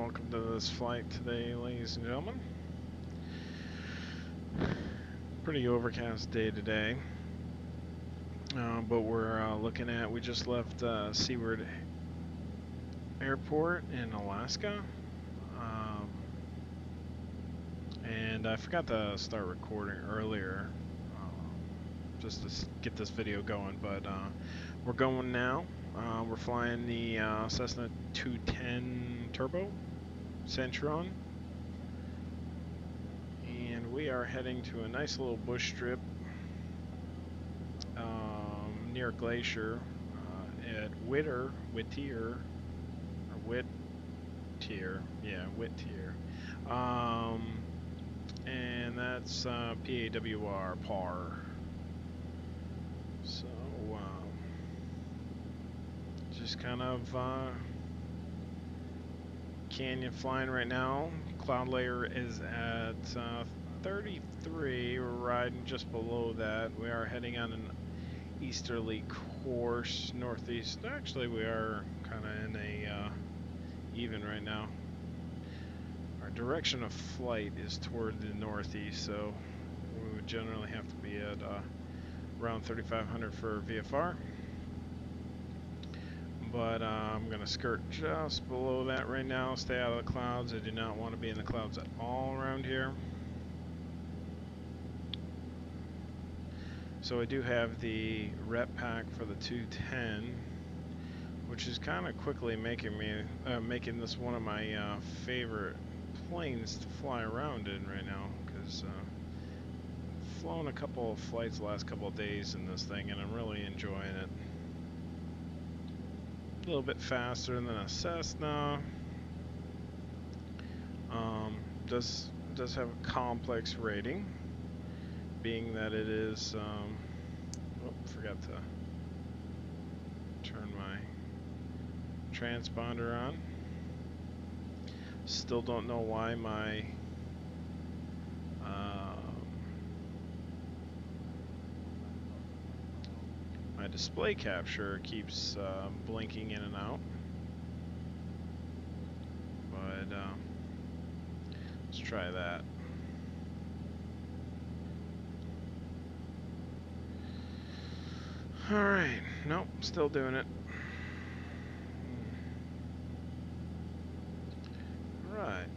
welcome to this flight today, ladies and gentlemen. Pretty overcast day today, but we're looking at, we just left Seward Airport in Alaska, and I forgot to start recording earlier, just to get this video going, but we're going now. We're flying the Cessna 210 Turbo Centurion, and we are heading to a nice little bush strip near Glacier at Whittier, and that's PAWR. So just kind of canyon flying right now. Cloud layer is at 33. We're riding just below that. We are heading on an easterly course, northeast. Actually, we are kind of in a even right now. Our direction of flight is toward the northeast, so we would generally have to be at around 3,500 for VFR. But I'm going to skirt just below that right now, stay out of the clouds. I do not want to be in the clouds at all around here. So I do have the rep pack for the 210, which is kind of quickly making this one of my favorite planes to fly around in right now, because I've flown a couple of flights the last couple of days in this thing, and I'm really enjoying it. A little bit faster than a Cessna. Does have a complex rating, being that it is forgot to turn my transponder on. Still don't know why my my display capture keeps blinking in and out, but let's try that. Alright, nope, still doing it. Alright,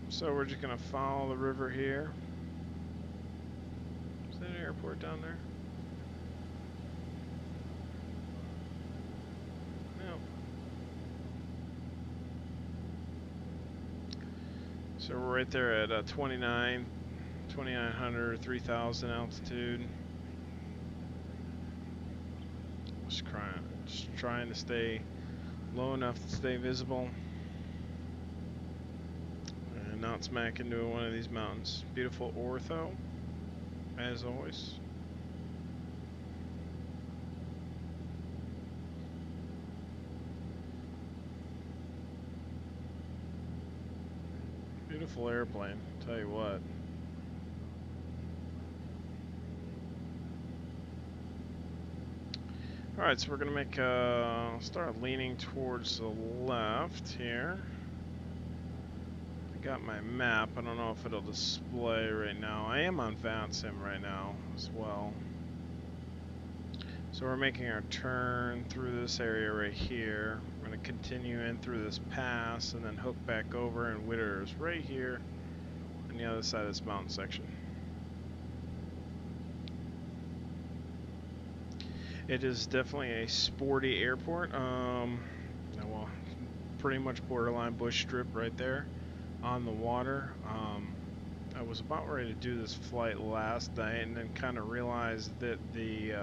so we're just gonna follow the river here. Is that an airport down there? Nope. So we're right there at 2,900, 3,000 altitude. Just trying to stay low enough to stay visible and not smack into one of these mountains. Beautiful ortho, as always. Beautiful airplane, tell you what. Alright, so we're going to make start leaning towards the left here. I got my map. I don't know if it'll display right now. I am on VATSIM right now as well. So we're making our turn through this area right here. We're going to continue in through this pass and then hook back over, and Whittier is right here on the other side of this mountain section. It is definitely a sporty airport. Well, pretty much borderline bush strip right there on the water. I was about ready to do this flight last night and then kind of realized that the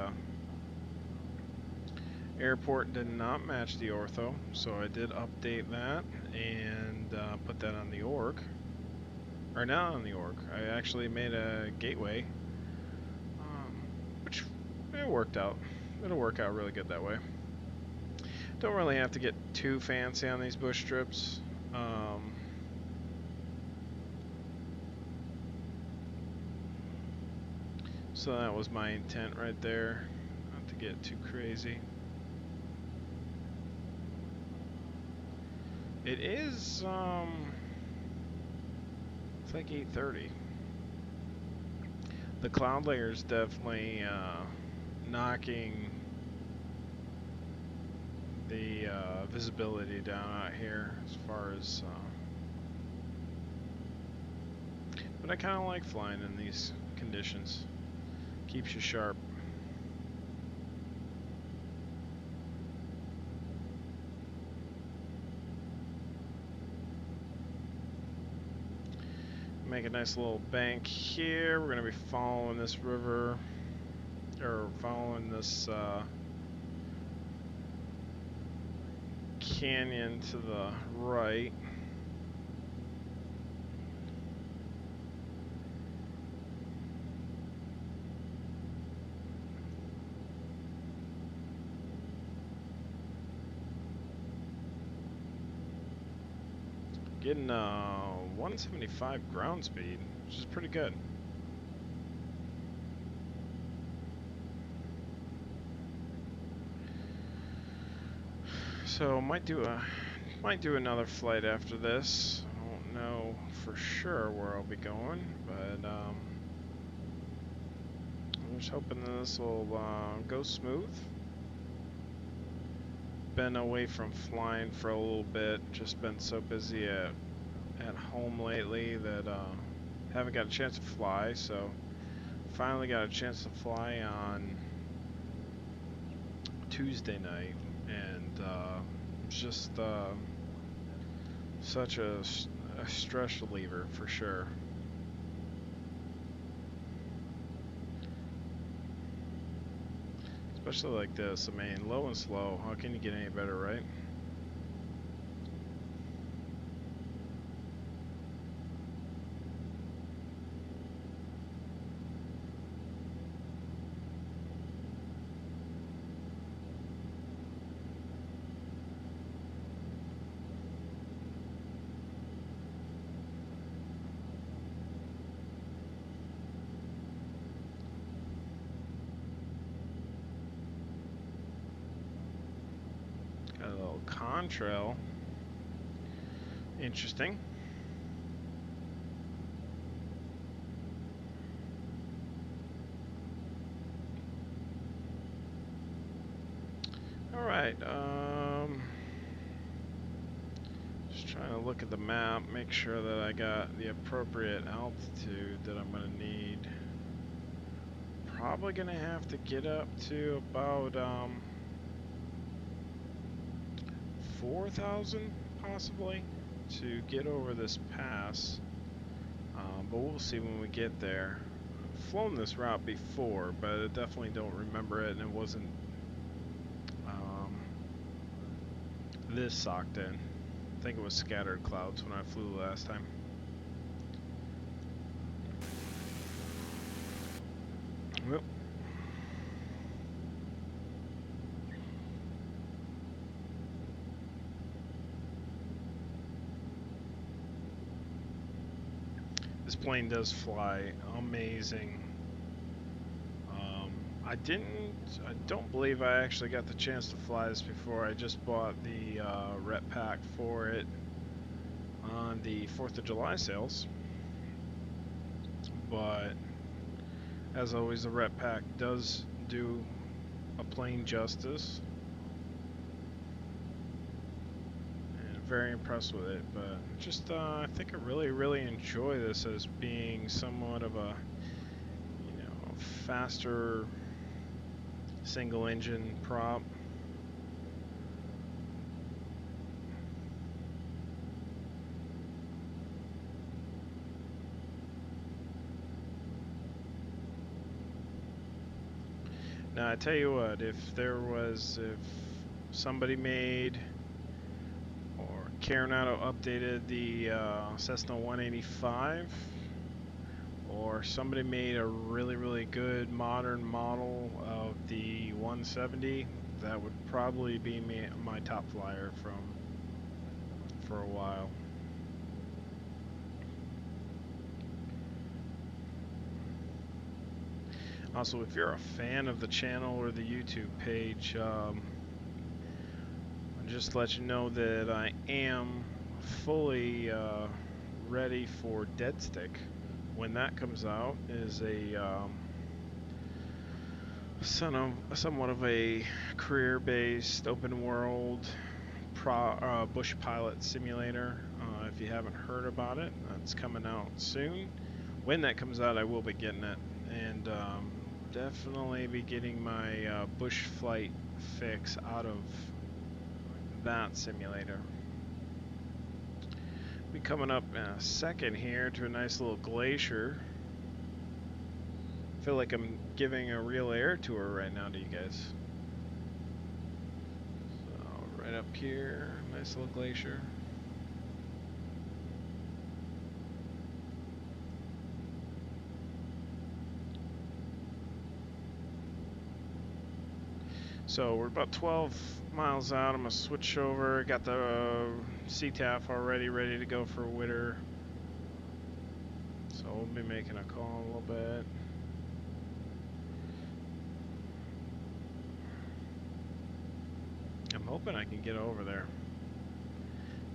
airport did not match the ortho, so I did update that and put that on the org. Or not on the org. I actually made a gateway, which it worked out. It'll work out really good that way. Don't really have to get too fancy on these bush strips. So that was my intent right there, not to get too crazy. It is It's like 8:30. The cloud layer is definitely knocking the visibility down out here as far as but I kind of like flying in these conditions. Keeps you sharp. Make a nice little bank here. We're going to be following this river, or following this canyon to the right. Getting 175 ground speed, which is pretty good. So might do another flight after this. I don't know for sure where I'll be going, but I'm just hoping that this will go smooth. Been away from flying for a little bit. Just been so busy at home lately that haven't got a chance to fly. So finally got a chance to fly on Tuesday night, and just such a stress reliever for sure. Especially like this. I mean, low and slow. How can you get any better, right? Contrail. Interesting. All right. Just trying to look at the map, make sure that I got the appropriate altitude that I'm going to need. Probably going to have to get up to about 4,000 possibly to get over this pass, but we'll see when we get there. I've flown this route before, but I definitely don't remember it, and it wasn't this socked in. I think it was scattered clouds when I flew last time. Well, this plane does fly amazing. I don't believe I actually got the chance to fly this before. I just bought the rep pack for it on the 4th of July sales. But as always, the rep pack does do a plane justice. And very impressed with it. But just I think I really enjoy this as being somewhat of a, you know, faster single engine prop. Now I tell you what, if somebody made, or Caronado updated the Cessna 185, or somebody made a really good modern model of the 170, that would probably be my top flyer for a while. Also, if you're a fan of the channel or the YouTube page, I'll just let you know that I am fully ready for Dead Stick. When that comes out is a somewhat of a career-based open world bush pilot simulator. If you haven't heard about it, that's coming out soon. When that comes out, I will be getting it, and definitely be getting my bush flight fix out of that simulator. Be coming up in a second here to a nice little glacier. I feel like I'm giving a real air tour right now to you guys. So right up here, nice little glacier. So we're about 12 miles out. I'm gonna switch over. Got the CTAF already ready to go for Whittier. So we'll be making a call a little bit. I'm hoping I can get over there.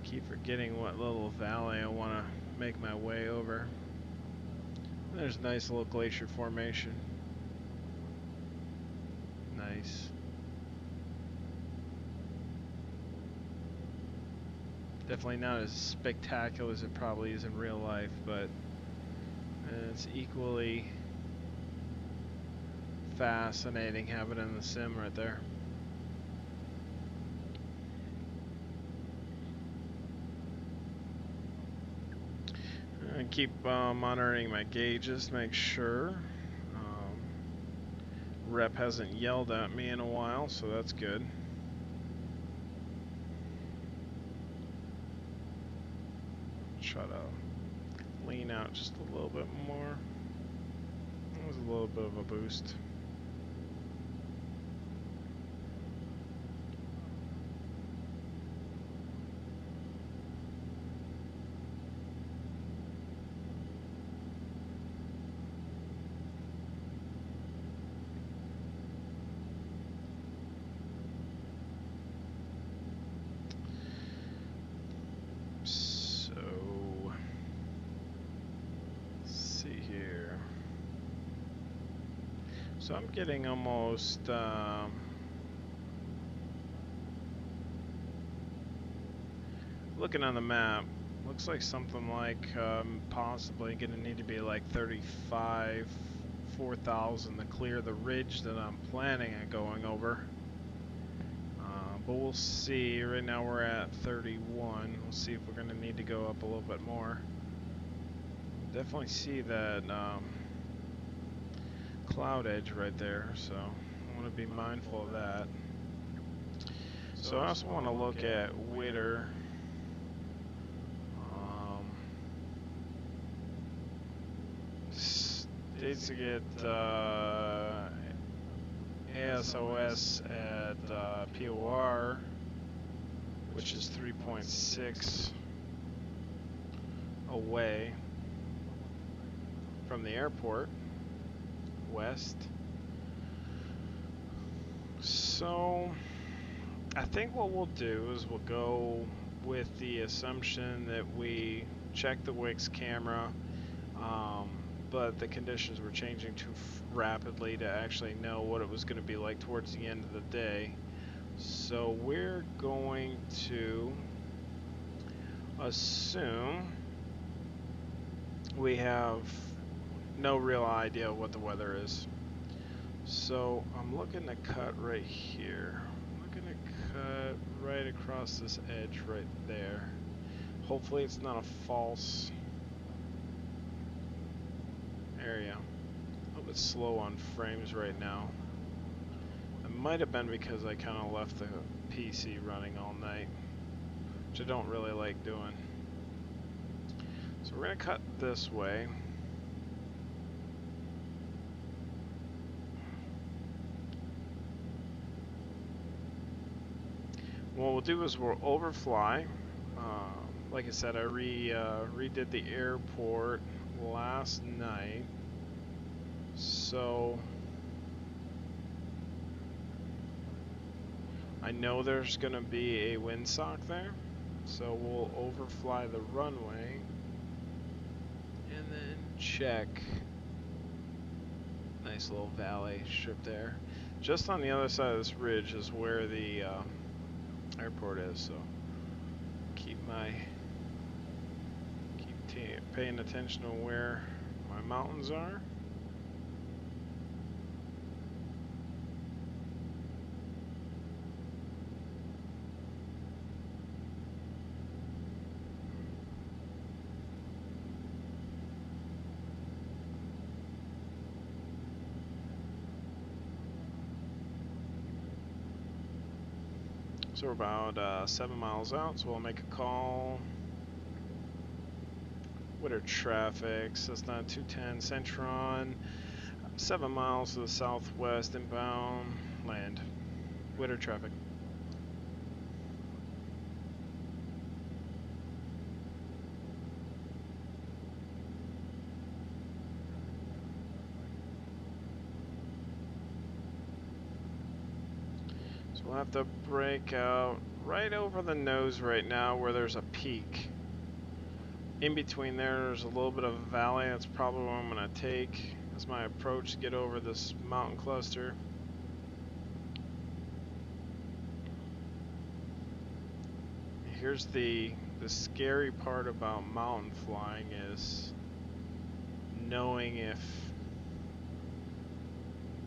Keep forgetting what little valley I want to make my way over. There's a nice little glacier formation. Nice. Definitely not as spectacular as it probably is in real life, but it's equally fascinating having it in the sim right there. And keep monitoring my gauges to make sure. Rep hasn't yelled at me in a while, so that's good. Try to lean out just a little bit more. That was a little bit of a boost. So I'm getting almost looking on the map, looks like something like possibly gonna need to be like 35, 4,000 to clear the ridge that I'm planning on going over. But we'll see. Right now we're at 31. We'll see if we're gonna need to go up a little bit more. Definitely see that cloud edge right there, so I want to be mindful of that. So I also want to look at Whittier. States to get ASOS at PAWD-PAWR, which is 3.6 away from the airport. West. So I think what we'll do is we'll go with the assumption that we check the Wix camera, but the conditions were changing too rapidly to actually know what it was going to be like towards the end of the day. So we're going to assume we have no real idea what the weather is. So I'm looking to cut right here. I'm looking to cut right across this edge right there. Hopefully it's not a false area. A little bit slow on frames right now. It might have been because I kind of left the PC running all night, which I don't really like doing. So we're going to cut this way. What we'll do is we'll overfly. Like I said, I redid the airport last night, so I know there's going to be a windsock there, so we'll overfly the runway check. Nice little valley strip there. Just on the other side of this ridge is where the airport is, so keep paying attention to where my mountains are. So we're about 7 miles out, so we'll make a call. Whittier traffic, Cessna 210 Centurion, 7 miles to the southwest, inbound, land. Whittier traffic. So we'll have to break out right over the nose right now where there's a peak. In between there's a little bit of a valley. That's probably what I'm going to take as my approach to get over this mountain cluster. Here's the scary part about mountain flying is knowing if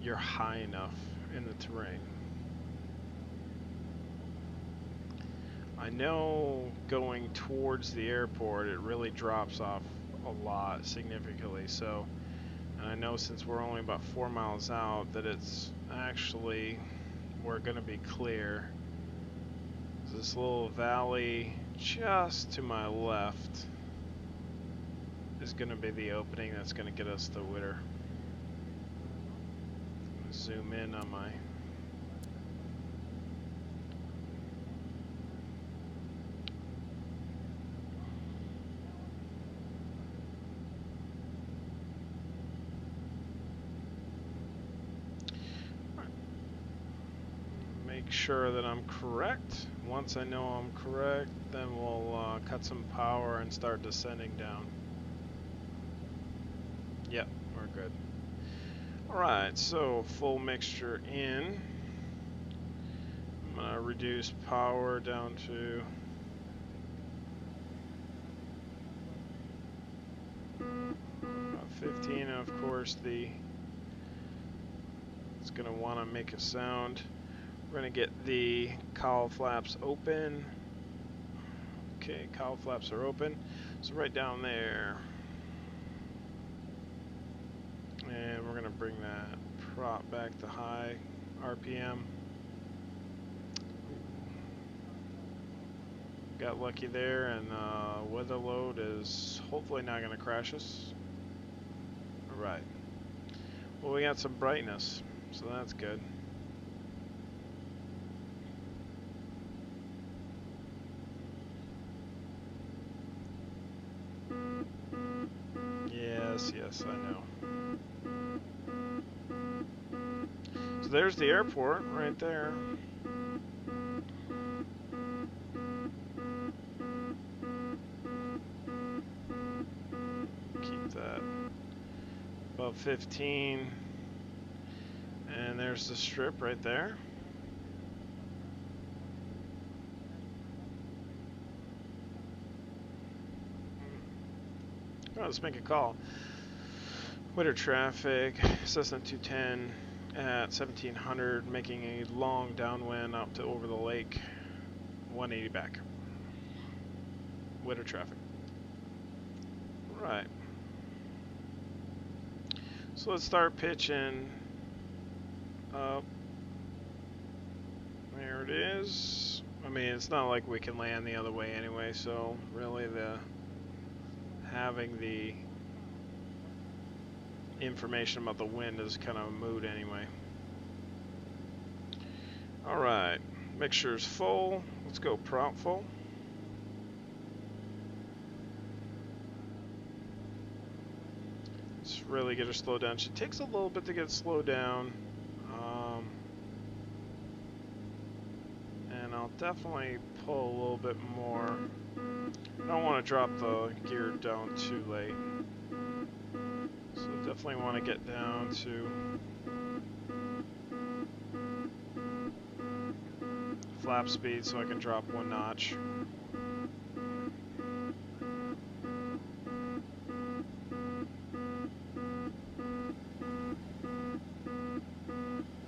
you're high enough in the terrain. I know going towards the airport it really drops off a lot significantly, so, and I know since we're only about 4 miles out that it's actually, we're going to be clear. This little valley just to my left is going to be the opening that's going to get us to Whittier. Zoom in on my make sure that I'm correct. Once I know I'm correct, then we'll cut some power and start descending down. Yep, we're good. Alright, so full mixture in. I'm going to reduce power down to about 15, and of course it's going to want to make a sound. We're going to get the cowl flaps open. Okay, cowl flaps are open. So right down there. And we're going to bring that prop back to high RPM. Got lucky there, and weather load is hopefully not going to crash us. Alright. Well, we got some brightness, so that's good. Yes, I know. So there's the airport right there. Keep that above 15. And there's the strip right there. Oh, let's make a call. Whittier traffic, Cessna 210 at 1700, making a long downwind out to over the lake, 180 back. Whittier traffic. Right. So let's start pitching up. There it is. I mean, it's not like we can land the other way anyway, so really having the information about the wind is kind of a mood anyway. Alright, mixture's full. Let's go prop full. Let's really get her slowed down. She takes a little bit to get slowed down. And I'll definitely pull a little bit more. I don't want to drop the gear down too late. Definitely want to get down to flap speed so I can drop 1 notch.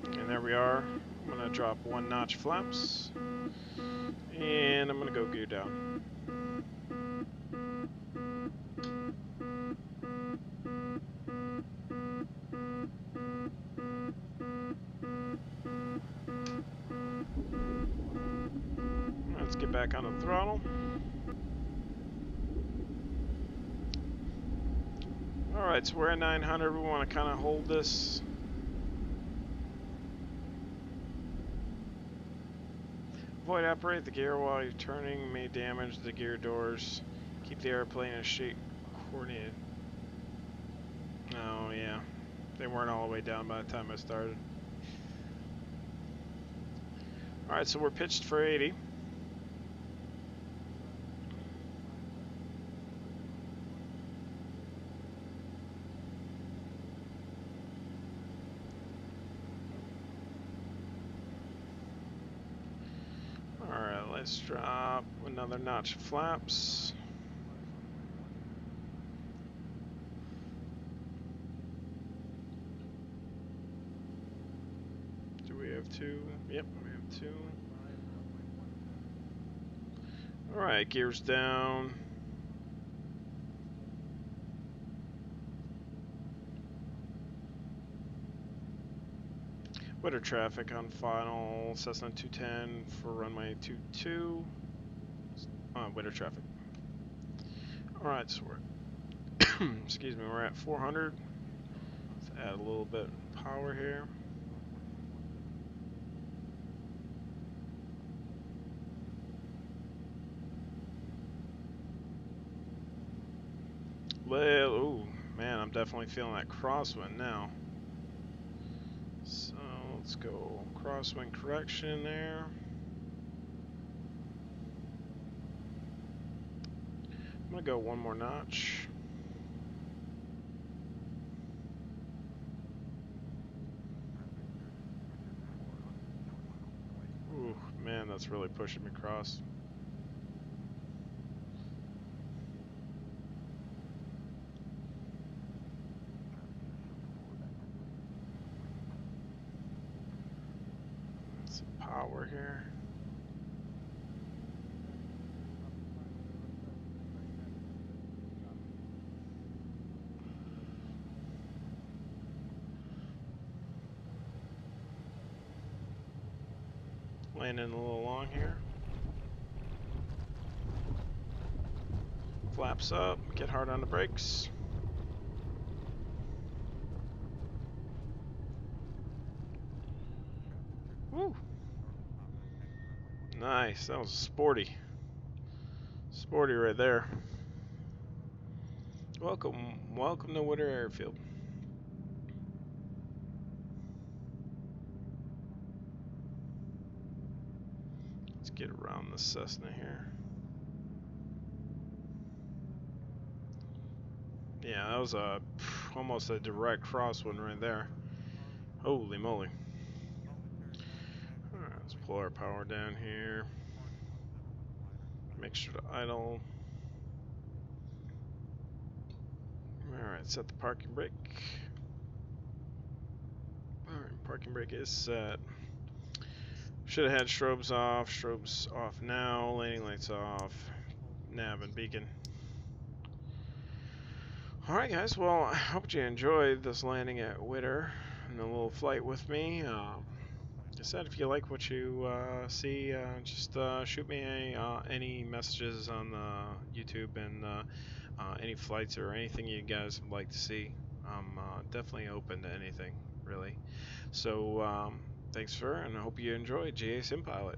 And there we are. I'm going to drop 1 notch flaps. And I'm going to go gear down. Let's get back on the throttle. Alright, so we're at 900. We want to kind of hold this. Avoid operate the gear while you're turning may damage the gear doors. Keep the airplane in shape coordinated. Oh yeah, they weren't all the way down by the time I started. Alright, so we're pitched for 80. Alright, let's drop another notch of flaps. Do we have 2? Yep, we have 2. Alright, gears down. Whittier traffic on final Cessna 210 for runway 22. Whittier traffic. Alright, so we're excuse me, we're at 400. Let's add a little bit of power here. Ooh, man, I'm definitely feeling that crosswind now. So let's go crosswind correction there. I'm gonna go 1 more notch. Ooh, man, that's really pushing me across. Some power here. Landing a little long here. Flaps up, get hard on the brakes. Woo! Nice, that was sporty. Sporty right there. Welcome to Whittier Airfield. Let's get around the Cessna here. Yeah, that was almost a direct crosswind right there. Holy moly. Alright, let's pull our power down here. Make sure to idle. Alright, set the parking brake. Alright, parking brake is set. Should have had strobes off. Strobes off now. Landing lights off. Nav and beacon. Alright guys, well I hope you enjoyed this landing at Whittier and a little flight with me. Like I said, if you like what you see, just shoot me any messages on the YouTube and any flights or anything you guys would like to see. I'm definitely open to anything, really. So thanks and I hope you enjoyed GA Sim Pilot.